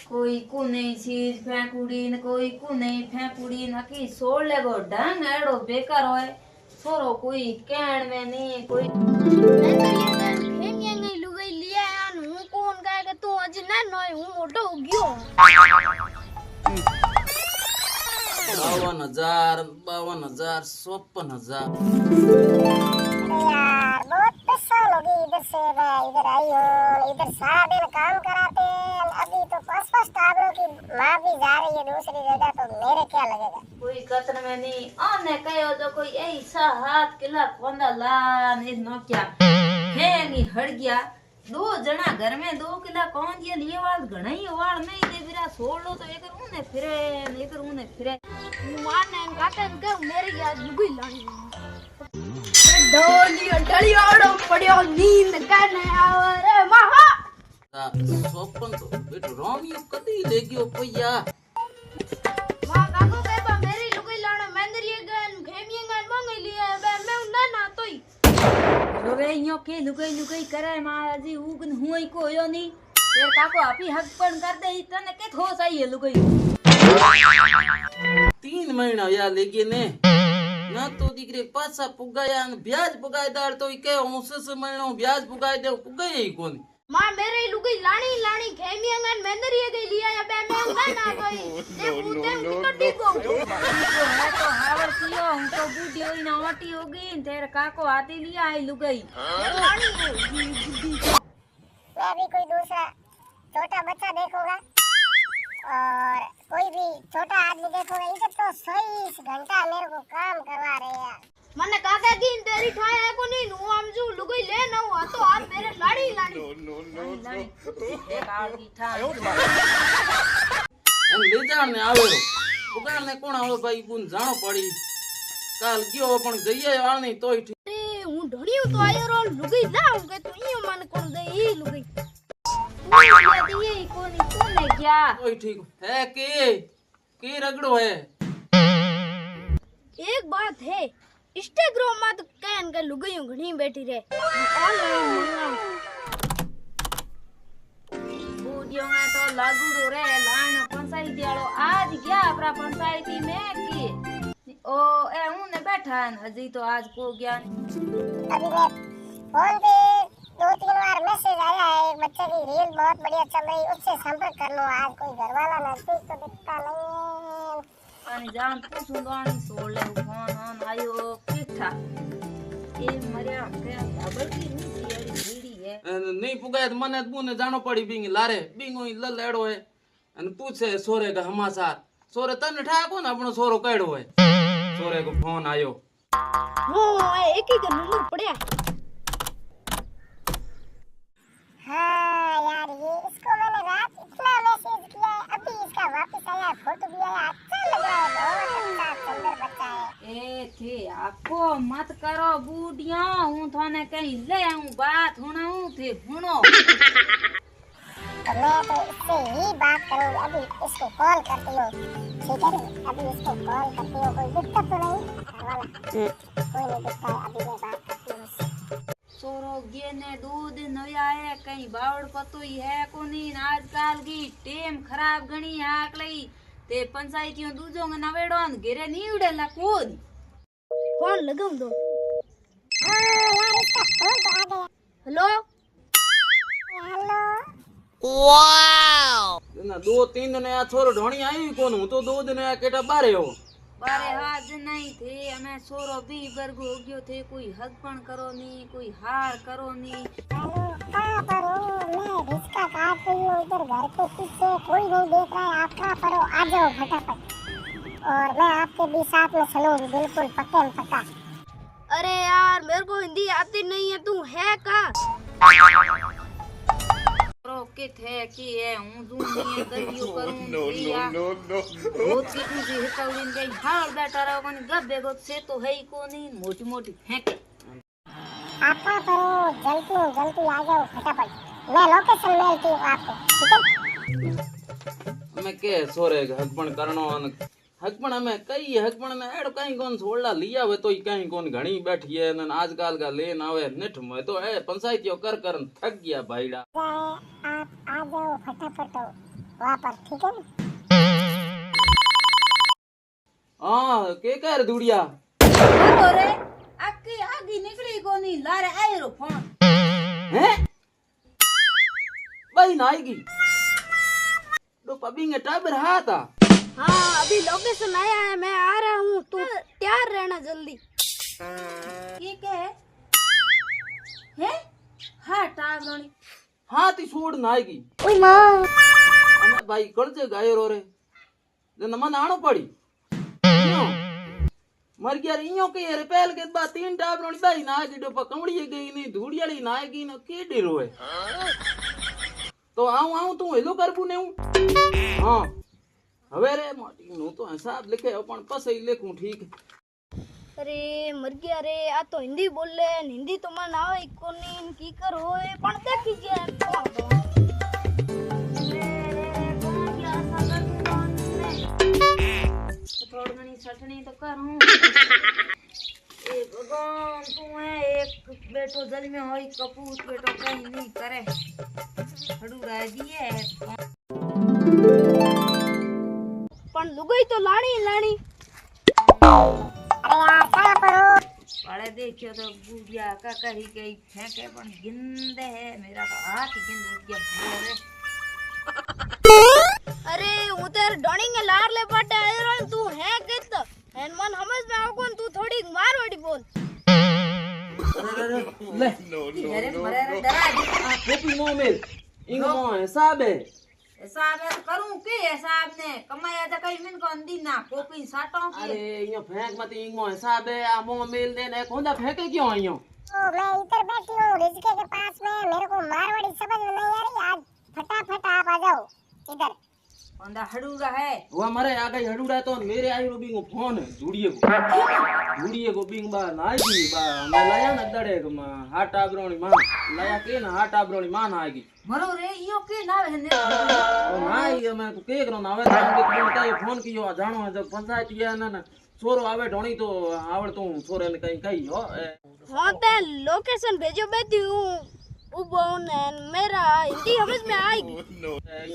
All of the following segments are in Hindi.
कोई कुने चीज फेंकुड़ी न कोई कुने फेंकुड़ी न की सोड़ लेगो ढंग एड़ो बेकार होए छोरो कोई कहण में नहीं कोई फेंगे लुगाई लिया यान हूं कौन कहे के तू अज ना नय हूं मोटो हो गयो 52,000 52,000 53,000। यार बहुत पैसा लोगे इधर से इधर आई हो इधर सारा दिन काम कराते हैं। अभी तो फर्स्ट फर्स्ट टावरों की माँ भी जा रही है दूसरी जगह तो मेरे क्या लगेगा। कोई कतन में नहीं आने कहो तो कोई ऐसा हाथ किला खोंदा लान इस नो क्या हैंगी हट गया दो जना घर में 2 किला कौन दिया लिए वाल घना ही वाल नहीं दे बिरा छोड़ लो तो एक उने फिरे मान ने काटे के मेरे याद लुगाई लानी डोली डली ओड़ो पड़ियो नींद करने आवरे महा 54 तो बेटो रोमियो कदी ले गयो पैया मां काको के बा मेरी लुगाई लाने मंदरिए गन खेमिए गन मंग लिए बे मैं ना तोई रोवे यो के लुगाई करे महाराजी उगन हुई को यो नहीं तेरे काको आपी हक पण कर दे तने के थो सही है लुगाई 3 महीना या लेगे ने ना तो दीकरे पासा पुगाया न ब्याज पुगायदार तो के 6 महीनो ब्याज पुगाय दे पुगाय ही कोनी मां मेरे लुगाई लानी खेमिए गन मंदरिए गई लिया या बे मैं ना तोई दे उते निकटी को है तो हावर कियो हूं तो बूढ़ी होई ना ओटी हो गई तेरे काको आती लिया आई लुगाई लानी हो मैं भी कोई दूसरा छोटा बच्चा देखूंगा और कोई भी छोटा आदमी देखूंगा। इधर तो 24 घंटा मेरे को काम करवा रहे हैं। मने काका की तेरी ठाया को नहीं नु हम जो लुगाई ले ना हुआ तो आप मेरे लाड़ी देख आड़ की था एन ले जाण ने आवे पुगार ने कोण आवे भाई कोन जाणो पड़ी काल गयो पण जइए वाल नहीं तोय अरे हूं ढड़ियो तो आयो रो लुगाई लाऊं के तू इयो मन कोन दे ई लुगाई ये कोने क्या तोय ठीक है के रगड़ो है। एक बात है इंस्टाग्राम में तो कहन के लुगाई घणी बैठी रे ऑनलाइन मंगाऊं बूढ़ियों में तो लागूड़ो रे लाण पंचायती वालो आज गया अपना पंचायती में की ओ ए उने बैठा है हजी तो आज को गया अभी मैं फोन पे 2-3 बार मैसेज आया है एक बच्चे की रील बहुत बढ़िया चल रही उससे संपर्क कर लो। आज कोई घर वाला नजदीक तो दिखता नहीं है। आनी जान पूछूं तो आनी सोड़ ले फोन ऑन आयो पिठा ए मरिया के खबर की नहीं यारी भीड़ी है नहीं पुगाय मने बुने जानो पड़ी बिंग लारे बिंगो ललेड़ो है अन पूछे सोरे का समाचार सोरे तने ठा को ना अपनो सोरो कइड़ो है सोरे को फोन आयो वो एक ही का नंबर पड़या हाँ यार ये इसको मैंने रात इतना मैसेज किया है अभी इसका वापस आया फोटो भी आया अच्छा लग रहा है बहुत अच्छा सुंदर बच्चा है। ए थे आपको मत करो बूढ़िया हूं थाने कहीं ले आऊं बात हुनाऊं थे हुनो तो मैं तो इससे ही बात करूंगी। अभी इसको कॉल करती हूँ ठीक है अभी इसको कॉल करती हूँ कोई दिक्कत तो नहीं वाला कोई नहीं दिक्कत है अभी मैं बात करती हूँ। सोरो गे ने दूध नया है कहीं बावड़ पतो ही है कोनी आजकल की टेम खराब गणी आक लई ते पंचायतियों दूजो नवेड़ो घेरे नहीं उड़ेला कोन फोन लगाऊं दो हाँ यार इसका फोन तो आ गया। हेलो हेलो वाओ ना 2-3 दिन या छोरो ढोणी आई कोन हूं तो 2 दिन या केटा बारे हो बारे हाज नहीं थे हमें सोरो भी वर्ग हो गयो थे कोई हकपण करो नहीं कोई हार करो नहीं। हेलो कहाँ पर हो मैं रिक्शा काट रही हूँ इधर घर के पीछे कोई नहीं देख रहा है आप कहाँ पर हो आ जाओ फटाफट और मैं आपके भी साथ में चलूंगी बिल्कुल पक्के में पक्का। अरे यार मेरे को हिंदी आती नहीं है तू है का रोके थे कि है हूं दूनी गलियो करूं नो बहुत की तुझे हिकाउलिन गई हाल बैठा रहो कोनी गब्बे गो से तो है ही कोनी मोटी मोटी फेंके आप कहाँ पर हो जल्दी आ जाओ फटाफट मैं लोकेशन मेलती हूँ आपको ठीक है। हमें के सोरे हकपण करनो अन हकपण हमें कई हकपण ने एड़ कहीं कोन छोड़ला लिया वे तो कहीं कोन घणी बैठी है न आजकल का लेन आवे निठ में तो है पंचायतियो कर थक गया भाईड़ा आप आ जाओ फटाफट वहाँ पर, ठीक है ना? हाँ के कर दुड़िया बोलो रे आकी आगी निकली कोनी लारे आयरो फोन हैं भाई नाएगी तो पबींगे टाबर हाथा हाँ अभी लोकेशन आया है, मैं आ रहा हूँ, तू तैयार रहना जल्दी। ये क्या है हाँ टावरोनी हाथी छोड़ नाएगी ओए माँ, अमे भाई कड़जे गायो रो रे जन मन आनो पड़ी इयो मर गया इयो के रे पहल के बाद 3 टाबरोनी भाई नाएगी डो पकमड़ी गई नहीं धूड़ियाली नाएगी न के डेरो है तो आऊं तू हेलो करबू ने हूं हां હવે રે મોટી નું તો હિસાબ લખે પણ પછી લખું ઠીક अरे मर गया रे, आ तो हिंदी बोल ले, हिंदी तो मन आवे कोनी की कर होए पण देखी गया थोड़ी घनी सटनी तो करूं ए भगवान तू है एक बेटो जल में होई कपूत बेटो कहीं नहीं करे हड़ू रह दिए पण लुगाई तो लाणी लाणी। अरे यार कहाँ पर हो? वाले देखियो तो बुढ़िया का कही गई फेंके पण गिंदे है मेरा तो हाथ ही गिंद उठ गया रे अरे हूँ तेरे डोनी के लार ले पटे आयो रो, तू है कित हैन मन समझ में आओ कौन, तू थोड़ी मारवाड़ी बोल। ले अरे मरे रे डरा दी कोपी नो मेल इंगो हिसाब है हिसाब है करूं के हिसाब ने कमाया तो कहीं मिन को अंदी ना कॉपी साटों की अरे यो फेंक मत इंगो हिसाब है आ मो मेल दे ने कोंदा फेंके क्यों आइयो ओ, मैं इधर बैठी हूँ रिजके के पास में, मेरे को मारवाड़ी समझ में नहीं आ रही। आज फटाफट आप आ जाओ इधर। बंदा हड़ूरा है वो मरे आ गई हडूड़ा तो मेरे आई रो बिंगो फोन जुड़िए को बिंग बा नागी बा मैं लाया न दड़े को मां हाट आब्रोनी मां लाया के ना हाट आब्रोनी मां ना आगी मरो रे यो के ना है ने ओ नाई मैं तो के करो ना आवे तो बतायो फोन कियो जानो है जब पंचायत या ना छोरो आवे ढोणी तो आवड़ तू छोरे ने कहीं कही हो हाँ ते लोकेशन भेजो बैठी हूँ उबो ने मेरा हिंदी समझ में आएगी।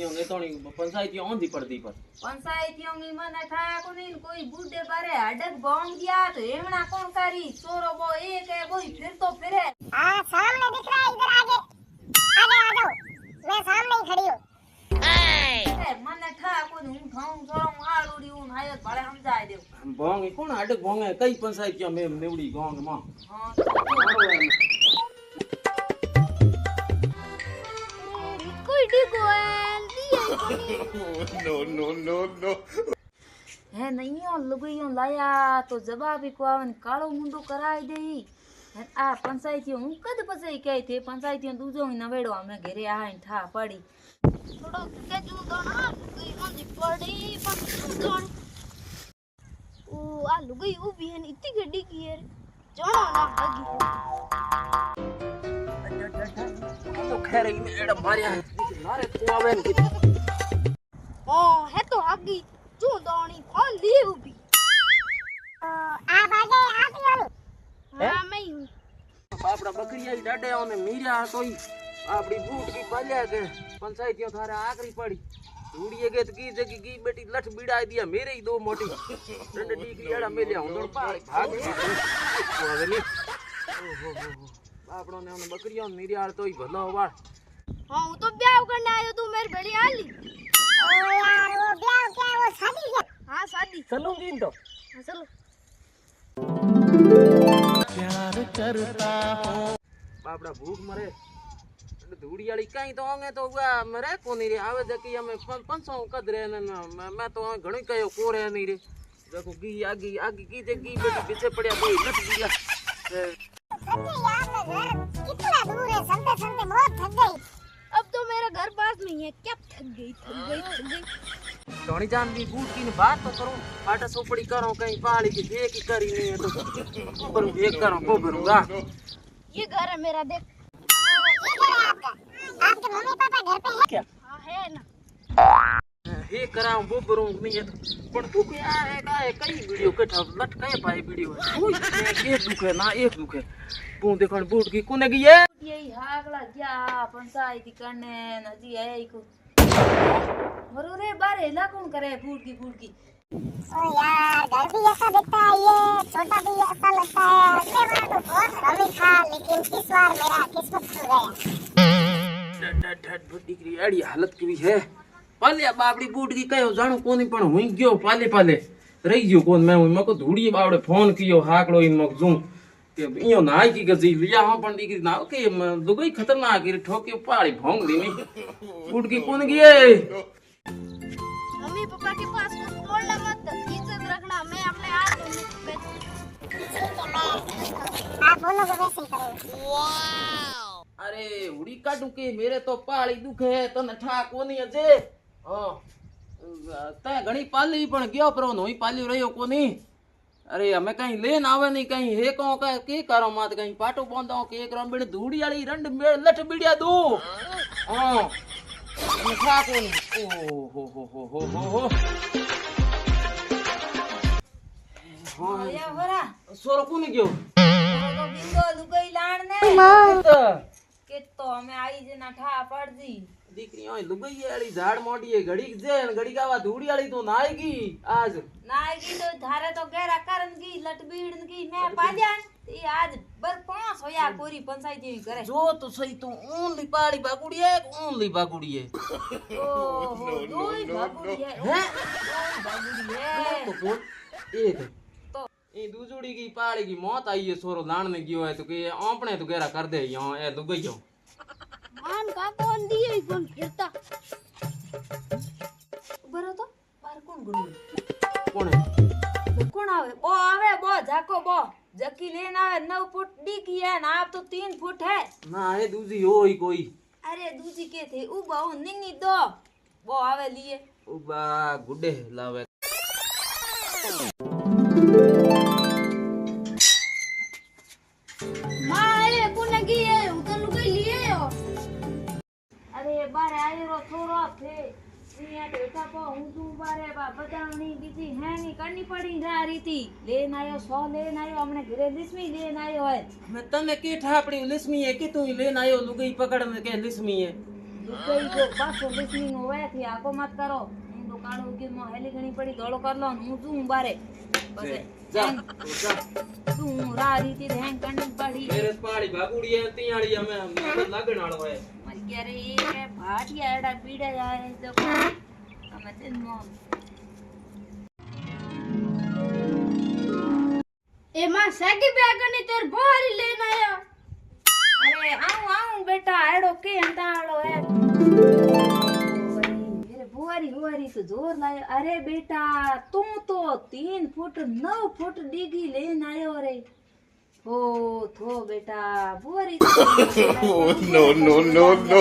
यो ने तोणी पंचायत यो ओंधी पड़दी पर पंचायतियों में मन था को नहीं कोई बूढ़े बारे हडक बॉम्ब दिया तो एवना कौन करी सोरो वो एक है कोई फिर तो फिर है हाँ सामने दिख रहा है, इधर आगे आगे आ जाओ, मैं सामने ही खड़ी हूँ। मन था को हूं थाऊं सोरो आलूड़ी हूं हाय बाले समझाए दे भोंग कोण हडक भोंग कई पंचायत यो में नेवड़ी गोंग मां हां कोई डिगो No. है नहीं हो लुगइयो लाया तो जवाब को आवन कालो मुंडो कराई देई है आ पंचायतियों हूं कद पसई कई थे पंचायतियों दूजो ही नवेड़ो हमें घरे आइन था पड़ी थोड़ा के जू दोना कोई ओंदी पड़ी पण दोन ओ आ लुगाई उभी है इतनी गड्डी की है जानो ना भागी तो खैर इन एड़ा मारिया मारे तू आवे न ओ है तो आगी जू दोनी फोन ली उभी। आप आ गए, आप ही वाली। हां मैं ही हूं। बापड़ा बकरिया ही डाडे ओने मीरा तोई आपड़ी बूट की पालिया के पंचायतियों थारे आखरी पड़ी धूड़िए के की जगी की बेटी लठ बिड़ाई दिया मेरे ही दो मोटी डंड डीकरी एड़ा मेलिया हुंदड़ पार भाग आवे नी ओहो बापड़ो ने ओने बकरिया मीरा तोई भलो वाड़ हां वो तो ब्याह करने आयो तू मेरी बेड़ी आली। ओ यार वो ब्याह क्या, वो शादी क्या? हां शादी चलो दिन तो हां चलो बापड़ा भूख मरे धूड़ी वाली कहीं तो होंगे तो हुआ मरे कोनी रे आवे जकी हमें 500 कद रे न मैं तो घणी कयो कोरे नहीं रे देखो गी आगी आगी की जगी बेटी पीछे पड़या कोई लट दिया संजय यार, मैं घर कितना दूर है, संते संते बहुत थक गई। अब तो मेरा घर पास में ही है, क्या थक गई। धोनी जान की बूट की बात तो करो फाटा सोपड़ी करो कहीं पहाड़ी की देख ही करी नहीं है तो पर एक करो वो भरूंगा ये घर है मेरा, देख। ये घर है आपका? आपके मम्मी पापा घर पे है क्या? हाँ है ना। हे कराऊं वो भरूं नहीं है तो पर तू क्या है का है कई वीडियो के ठप लट कई पाई वीडियो कोई एक दुख है ना एक दुख है तू देखण बूट की कोने की है यही हागला क्या पंचायती करने नजी है को अरे ला कौन करे फुटकी फुटकी ओ यार घर भी ऐसा दिखता है, ये छोटा भी ऐसा लगता है। अगले बार तो बहुत रमी था, लेकिन इस बार मेरा किस्मत खुल गया। દીકરી આડી હાલત કેવી છે પાલ્યા બાપડી બૂટકી કયો જાણું કોની પણ હુઈ ગયો પાલે પાલે રહી ગયો કોણ મેં હું મકો ધૂડી બાવડે ફોન કયો હાકડો ઈન મક જોઉં કે ઈયો નાઈ કી ગજી લિયા હા પણ દીકરી ના કે દુગઈ ખતરનાક રી ઠોકે પાડી ભોંગ દીની બૂટકી કોણ ગઈ मम्मी पापा के पास कुछ बोलना मत, इज्जत रखना। मैं अपने हाथ में आप बोलोगे वैसे ही करूंगी। अरे उड़ी काटू के मेरे तो पाड़ी दुखे तने ठा कोनी अजे हां ते घणी पाली पण गयो पर नोई पाली रह्यो कोनी। अरे हमें कहीं लेन आवे नहीं कहीं हे को के करो मत कहीं पाटो बांधो के एक रंबड़ धूड़ी वाली रंड मेड़ लठ बिड़िया दो हां ठा कोनी ओ हो हां या होरा सोरो कोनी गयो तो बिंदो लुगई लाण ने के तो हमें आई जे ना ठा पड़ दी દીકરી ઓય લુગઈ વાળી ઝાડ મોટી ઘડીક જે ને ઘડીક આવા ધૂડી વાળી તો નાઈ ગઈ આજ नाई की तो धारे तो गहरा करन की लटबीड़न की मैं पाजान ये आज बर 5 होया कोरी पंचायत जेवी करे જો તો સહી તું ઓનલી પાડી બાગુડીએ ઓનલી બાગુડીએ ओहो दोई बाबूड़ी है હે बाबूड़ी है તો કોણ એક तो એ દૂજોડી ગઈ પાડી ગઈ મોત आई है સોરો લાણ ને ગયો है तो કે આપણે તો ગેરા કર દે યો એ લુગઈ ગયો मान का कौन दिए कौन फिरता। बरो तो बार कोण गुडी કોણ कोण आवे बो जाको बो जकी लेन आवे 9 फुट डी की है ना आप तो 3 फुट है। ના એ દૂજી હોય કોઈ अरे दूजी के थे उबा निंगी दो वो आवे लिए ઉબા ગુડે લાવે मां ये कोने की है उधर लुगाई लिए हो। अरे बारे आयो थोरो थे सिया बेटा को हूं तू बारे बा बतावनी बीजी है नहीं करनी पड़ी जा रही थी लेन आयो 100 लेन आयो हमने घरे लिस्मी लेन आयो है मैं तने के ठापड़ी लिस्मी है कि तू लेन आयो લુગઈ પકડને કે लिस्मी है दुकई को पासो लिस्मी होवे थी आको मत करो हूं तो काड़ो की मो हेली घणी पड़ी दौड़ो कर लो हूं तू बारे बस जा जा तू रा रही थी हैंग करनी पड़ी मेरे पाड़ी बागुड़ी है तियाड़ी हमें लगन वालो है मर गया रे ये भाटिया एड़ा पीड़ा जाए तो हमें तेन मो ए मां सागी बैग ने तेर बाहर लेन आया। अरे आऊं बेटा एड़ो के अंताड़ो है मेरे बुआरी तो जोर लायो। अरे बेटा तू तो 3 फुट 9 फुट डिगी लेन आयो रे ओ थो बेटा बुआरी no, no, no, no.